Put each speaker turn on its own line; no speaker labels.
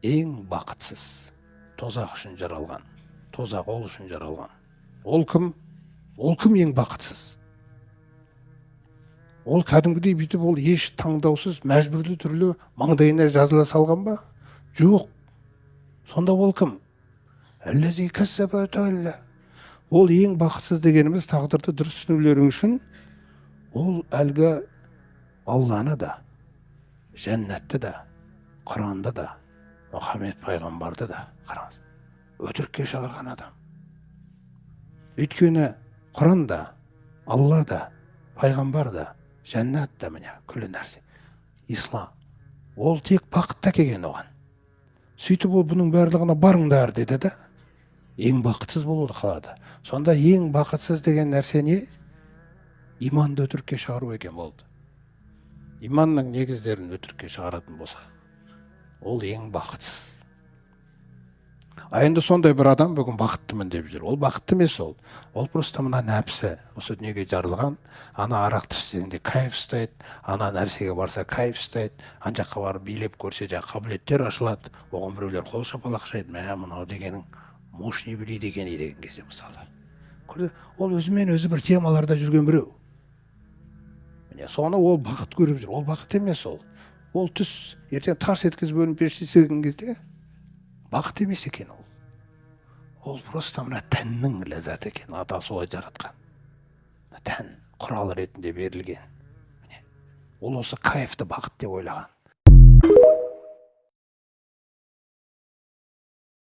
ең бақытсыз тозақ үшін жаралған, тозақ ол үшін жаралған. Ол кім? Ол кім ең бақытсыз? Ол кәдімгідей бүйтіп, ол еш таңдаусыз, мәжбүрлі түрлі маңдайына жазыла салған ба? Жоқ. Сонда ол кім? Әлләзи кәссәбә тәәллә. Ол ең бақытсыз дегеніміз тағдырды дұрыс түсінулерің үшін, ол әлгі Алланы да, жәннатты да, Құранды да, Мұхаммед пайғамбарды да, қараңыз, өтірікке шығарған адам. Өйткені Құран да, Алла да, пайғамбар да, жәннат та, міне, күлі нәрсе. Ислам. Ол тек бақытта келген оған. Сөйтіп ол бұның барлығына барыңдар деді да, ең бақытсыз болуды қалады. Сонда ең бақытсыз деген нәрсе не? Иманды өтірікке шығару екен болды. Иманның негіздерін өтірікке шығаратын болса, ол ең бақытсыз. Енді сондай бір адам бүгін бақыттымын деп жүр. Ол бақытты емес ол. Ол просто мына нәпсі, осы дүниеге жарылған, ана арақты ішсеңде кайф ұстайды, ана нәрсеге барса кайф ұстайды, ана жаққа барып билеп көрсе жаңа қабілеттер ашылады, оған біреулер қол шапалақшайды, мә мынау дегенің мощный білейді екен деген кезде мысалы. Ол өзімен өзі бір темаларда жүрген біреу. Соны ол бақыт көріп жүр. Ол бақыт емес ол. Ол түс, ертең тарс еткізіп бөлініп періштесеген кезде бақыт емес екен ол. Ол просто мына тәннің ләззаты екен, ата солай жаратқан. Тән құрал ретінде берілген. Ол осы кайфты бақыт деп ойлаған.